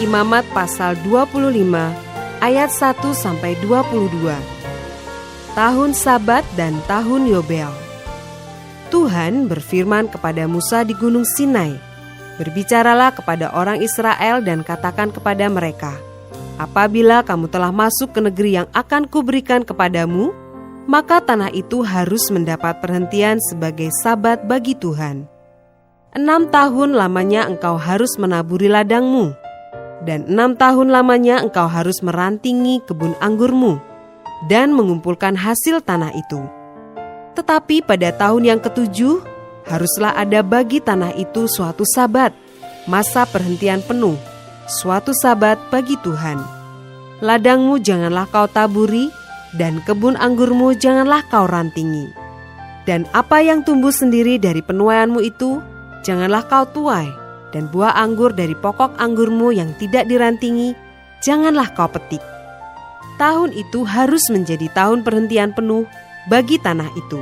Imamat pasal 25 ayat 1-22. Tahun Sabat dan Tahun Yobel. Tuhan berfirman kepada Musa di Gunung Sinai, "Berbicaralah kepada orang Israel dan katakan kepada mereka, apabila kamu telah masuk ke negeri yang akan kuberikan kepadamu, maka tanah itu harus mendapat perhentian sebagai sabat bagi Tuhan. 6 tahun lamanya engkau harus menaburi ladangmu, dan 6 tahun lamanya engkau harus merantingi kebun anggurmu dan mengumpulkan hasil tanah itu. Tetapi pada tahun yang ke-7, haruslah ada bagi tanah itu suatu sabat, masa perhentian penuh, suatu sabat bagi Tuhan. Ladangmu janganlah kau taburi, dan kebun anggurmu janganlah kau rantingi. Dan apa yang tumbuh sendiri dari penuaianmu itu, janganlah kau tuai, dan buah anggur dari pokok anggurmu yang tidak dirantingi, janganlah kau petik. Tahun itu harus menjadi tahun perhentian penuh bagi tanah itu.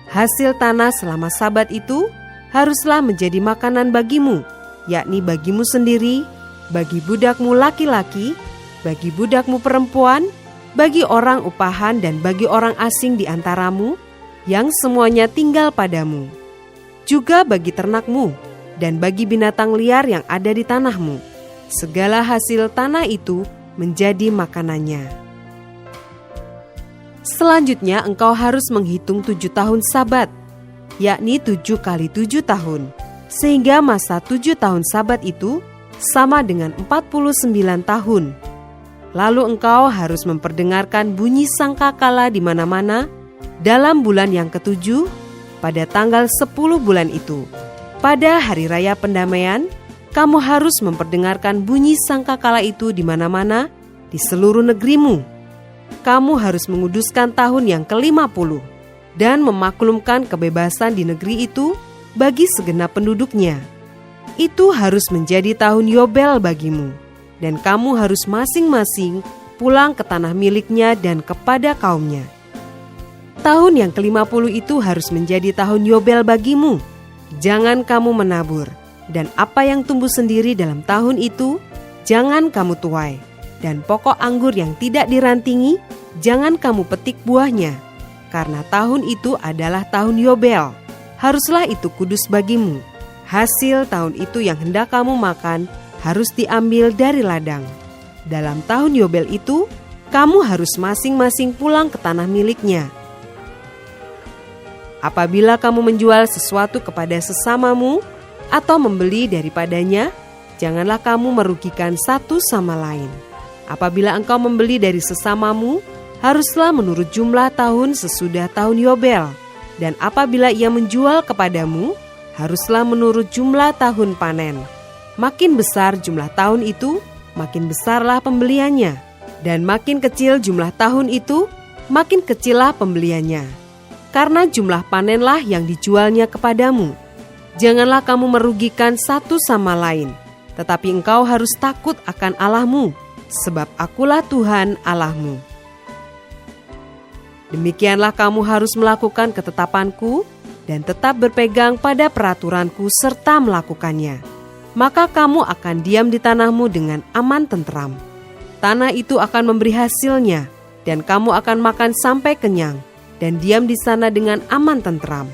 Hasil tanah selama sabat itu haruslah menjadi makanan bagimu, yakni bagimu sendiri, bagi budakmu laki-laki, bagi budakmu perempuan, bagi orang upahan dan bagi orang asing di antaramu, yang semuanya tinggal padamu. Juga bagi ternakmu, dan bagi binatang liar yang ada di tanahmu. Segala hasil tanah itu menjadi makanannya. Selanjutnya engkau harus menghitung 7 tahun sabat, yakni 7 kali 7 tahun, sehingga masa 7 tahun sabat itu sama dengan 49 tahun. Lalu engkau harus memperdengarkan bunyi sangkakala di mana-mana dalam bulan yang ke-7 pada tanggal 10 bulan itu. Pada hari raya pendamaian, kamu harus memperdengarkan bunyi sangkakala itu di mana-mana di seluruh negerimu. Kamu harus menguduskan tahun yang ke-50 dan memaklumkan kebebasan di negeri itu bagi segenap penduduknya. Itu harus menjadi tahun Yobel bagimu, dan kamu harus masing-masing pulang ke tanah miliknya dan kepada kaumnya. Tahun yang ke-50 itu harus menjadi tahun Yobel bagimu. Jangan kamu menabur, dan apa yang tumbuh sendiri dalam tahun itu, jangan kamu tuai, dan pokok anggur yang tidak dirantingi, jangan kamu petik buahnya, karena tahun itu adalah tahun Yobel. Haruslah itu kudus bagimu. Hasil tahun itu yang hendak kamu makan harus diambil dari ladang. Dalam tahun Yobel itu, kamu harus masing-masing pulang ke tanah miliknya. Apabila kamu menjual sesuatu kepada sesamamu atau membeli daripadanya, janganlah kamu merugikan satu sama lain. Apabila engkau membeli dari sesamamu, haruslah menurut jumlah tahun sesudah tahun Yobel. Dan apabila ia menjual kepadamu, haruslah menurut jumlah tahun panen. Makin besar jumlah tahun itu, makin besarlah pembeliannya. Dan makin kecil jumlah tahun itu, makin kecillah pembeliannya. Karena jumlah panenlah yang dijualnya kepadamu. Janganlah kamu merugikan satu sama lain, tetapi engkau harus takut akan Allahmu, sebab akulah Tuhan Allahmu. Demikianlah kamu harus melakukan ketetapanku dan tetap berpegang pada peraturanku serta melakukannya. Maka kamu akan diam di tanahmu dengan aman tentram. Tanah itu akan memberi hasilnya, dan kamu akan makan sampai kenyang, dan diam di sana dengan aman tentram.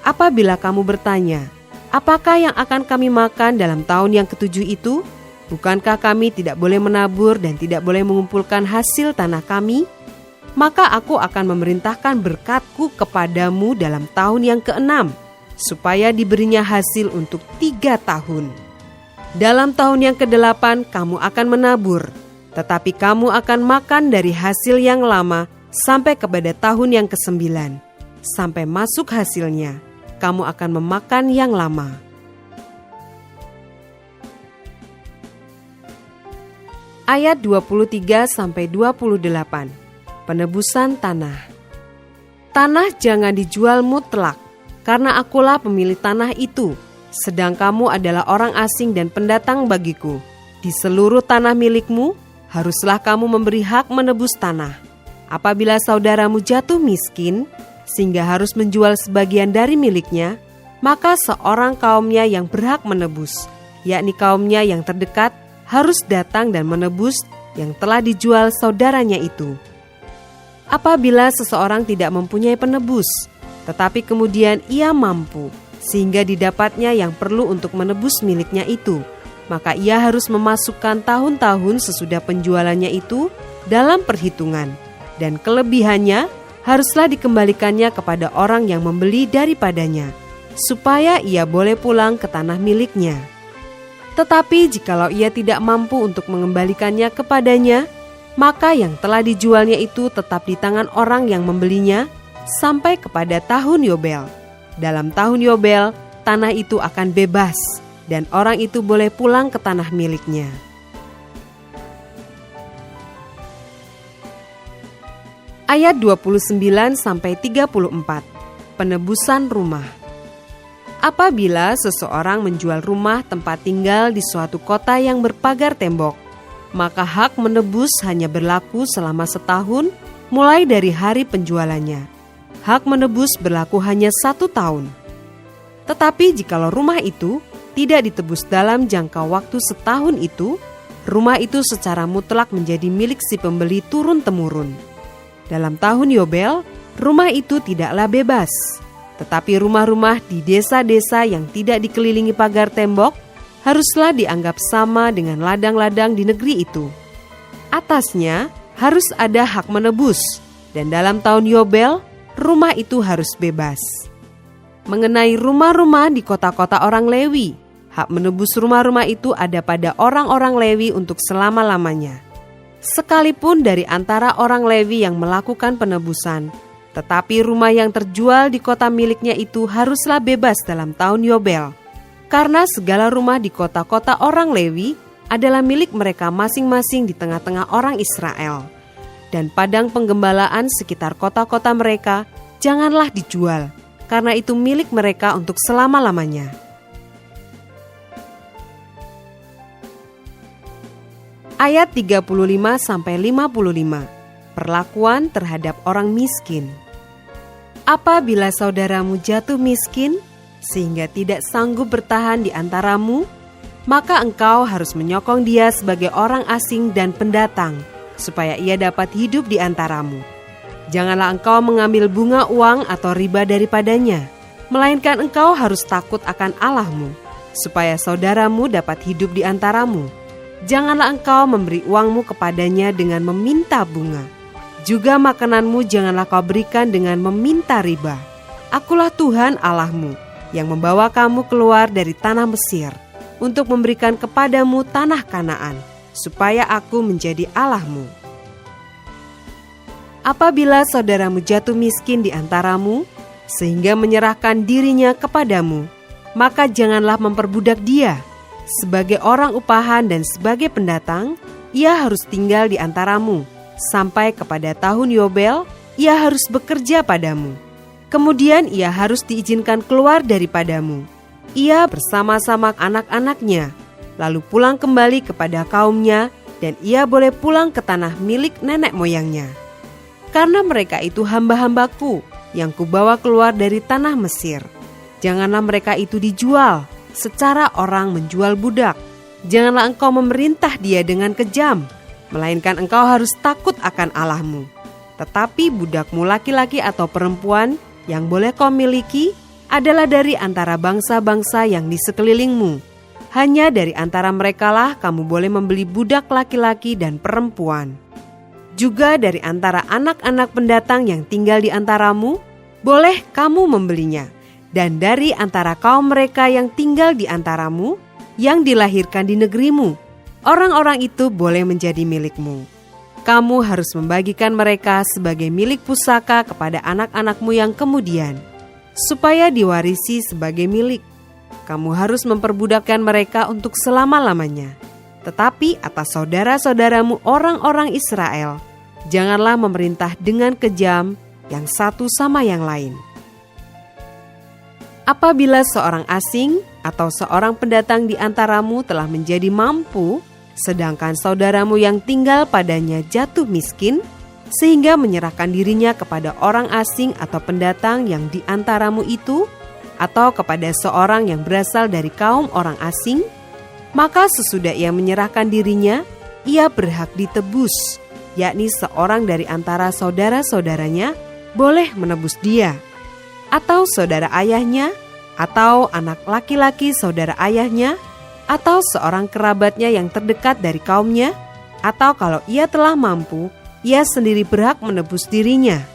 Apabila kamu bertanya, apakah yang akan kami makan dalam tahun yang ke-7 itu? Bukankah kami tidak boleh menabur dan tidak boleh mengumpulkan hasil tanah kami? Maka aku akan memerintahkan berkatku kepadamu dalam tahun yang ke-6, supaya diberinya hasil untuk 3 tahun. Dalam tahun yang ke-8 kamu akan menabur, tetapi kamu akan makan dari hasil yang lama sampai kepada tahun yang ke-9. Sampai masuk hasilnya, kamu akan memakan yang lama. Ayat 23-28. Penebusan tanah. Tanah jangan dijual mutlak, karena akulah pemilik tanah itu, sedang kamu adalah orang asing dan pendatang bagiku. Di seluruh tanah milikmu, haruslah kamu memberi hak menebus tanah. Apabila saudaramu jatuh miskin, sehingga harus menjual sebagian dari miliknya, maka seorang kaumnya yang berhak menebus, yakni kaumnya yang terdekat, harus datang dan menebus yang telah dijual saudaranya itu. Apabila seseorang tidak mempunyai penebus, tetapi kemudian ia mampu, sehingga didapatnya yang perlu untuk menebus miliknya itu, maka ia harus memasukkan tahun-tahun sesudah penjualannya itu dalam perhitungan, dan kelebihannya haruslah dikembalikannya kepada orang yang membeli daripadanya, supaya ia boleh pulang ke tanah miliknya. Tetapi jikalau ia tidak mampu untuk mengembalikannya kepadanya, maka yang telah dijualnya itu tetap di tangan orang yang membelinya sampai kepada tahun Yobel. Dalam tahun Yobel, tanah itu akan bebas, dan orang itu boleh pulang ke tanah miliknya. Ayat 29-34, penebusan rumah. Apabila seseorang menjual rumah tempat tinggal di suatu kota yang berpagar tembok, maka hak menebus hanya berlaku selama setahun mulai dari hari penjualannya. Hak menebus berlaku hanya 1 tahun. Tetapi jikalau rumah itu tidak ditebus dalam jangka waktu setahun itu, rumah itu secara mutlak menjadi milik si pembeli turun-temurun. Dalam tahun Yobel, rumah itu tidaklah bebas. Tetapi rumah-rumah di desa-desa yang tidak dikelilingi pagar tembok haruslah dianggap sama dengan ladang-ladang di negeri itu. Atasnya harus ada hak menebus, dan dalam tahun Yobel, rumah itu harus bebas. Mengenai rumah-rumah di kota-kota orang Lewi, hak menebus rumah-rumah itu ada pada orang-orang Lewi untuk selama-lamanya. Sekalipun dari antara orang Lewi yang melakukan penebusan, tetapi rumah yang terjual di kota miliknya itu haruslah bebas dalam tahun Yobel, karena segala rumah di kota-kota orang Lewi adalah milik mereka masing-masing di tengah-tengah orang Israel. Dan padang penggembalaan sekitar kota-kota mereka janganlah dijual, karena itu milik mereka untuk selama-lamanya. Ayat 35-55, perlakuan terhadap orang miskin. Apabila saudaramu jatuh miskin, sehingga tidak sanggup bertahan di antaramu, maka engkau harus menyokong dia sebagai orang asing dan pendatang, supaya ia dapat hidup di antaramu. Janganlah engkau mengambil bunga uang atau riba daripadanya, melainkan engkau harus takut akan Allahmu, supaya saudaramu dapat hidup di antaramu. Janganlah engkau memberi uangmu kepadanya dengan meminta bunga. Juga makananmu janganlah kau berikan dengan meminta riba. Akulah Tuhan Allahmu, yang membawa kamu keluar dari tanah Mesir, untuk memberikan kepadamu tanah Kanaan, supaya aku menjadi Allahmu. Apabila saudaramu jatuh miskin di antaramu, sehingga menyerahkan dirinya kepadamu, maka janganlah memperbudak dia. Sebagai orang upahan dan sebagai pendatang, ia harus tinggal di antaramu. Sampai kepada tahun Yobel, ia harus bekerja padamu. Kemudian ia harus diizinkan keluar daripadamu. Ia bersama-sama anak-anaknya, lalu pulang kembali kepada kaumnya, dan ia boleh pulang ke tanah milik nenek moyangnya. Karena mereka itu hamba-hambaku yang kubawa keluar dari tanah Mesir. Janganlah mereka itu dijual secara orang menjual budak. Janganlah engkau memerintah dia dengan kejam, melainkan engkau harus takut akan Allahmu. Tetapi budakmu laki-laki atau perempuan yang boleh kau miliki adalah dari antara bangsa-bangsa yang di sekelilingmu. Hanya dari antara merekalah kamu boleh membeli budak laki-laki dan perempuan. Juga dari antara anak-anak pendatang yang tinggal di antaramu, boleh kamu membelinya. Dan dari antara kaum mereka yang tinggal di antaramu, yang dilahirkan di negerimu, orang-orang itu boleh menjadi milikmu. Kamu harus membagikan mereka sebagai milik pusaka kepada anak-anakmu yang kemudian, supaya diwarisi sebagai milik. Kamu harus memperbudakkan mereka untuk selama-lamanya. Tetapi atas saudara-saudaramu orang-orang Israel, janganlah memerintah dengan kejam yang satu sama yang lain. Apabila seorang asing atau seorang pendatang di antaramu telah menjadi mampu, sedangkan saudaramu yang tinggal padanya jatuh miskin, sehingga menyerahkan dirinya kepada orang asing atau pendatang yang di antaramu itu, atau kepada seorang yang berasal dari kaum orang asing, Maka sesudah ia menyerahkan dirinya, ia berhak ditebus, yakni seorang dari antara saudara-saudaranya boleh menebus dia, atau saudara ayahnya, atau anak laki-laki saudara ayahnya, atau seorang kerabatnya yang terdekat dari kaumnya, atau kalau ia telah mampu, ia sendiri berhak menebus dirinya.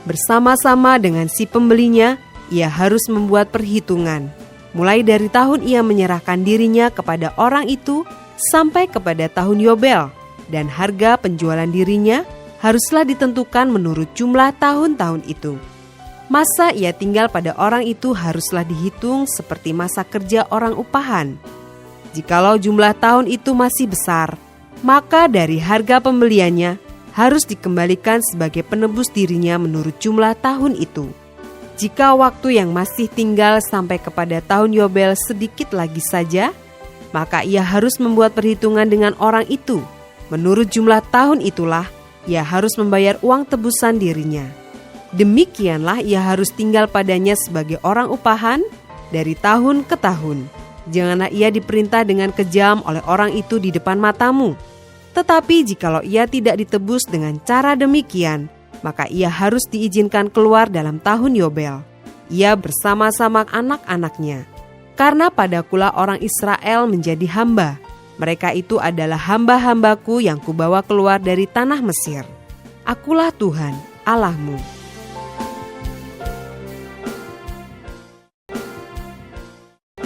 Bersama-sama dengan si pembelinya, ia harus membuat perhitungan, mulai dari tahun ia menyerahkan dirinya kepada orang itu sampai kepada tahun Yobel, dan harga penjualan dirinya haruslah ditentukan menurut jumlah tahun-tahun itu. Masa ia tinggal pada orang itu haruslah dihitung seperti masa kerja orang upahan. Jikalau jumlah tahun itu masih besar, maka dari harga pembeliannya harus dikembalikan sebagai penebus dirinya menurut jumlah tahun itu. Jika waktu yang masih tinggal sampai kepada tahun Yobel sedikit lagi saja, maka ia harus membuat perhitungan dengan orang itu. Menurut jumlah tahun itulah, ia harus membayar uang tebusan dirinya. Demikianlah ia harus tinggal padanya sebagai orang upahan dari tahun ke tahun. Janganlah ia diperintah dengan kejam oleh orang itu di depan matamu. Tetapi jikalau ia tidak ditebus dengan cara demikian, maka ia harus diizinkan keluar dalam tahun Yobel. Ia bersama-sama anak-anaknya. Karena padakulah orang Israel menjadi hamba. Mereka itu adalah hamba-hambaku yang kubawa keluar dari tanah Mesir. Akulah Tuhan, Allahmu.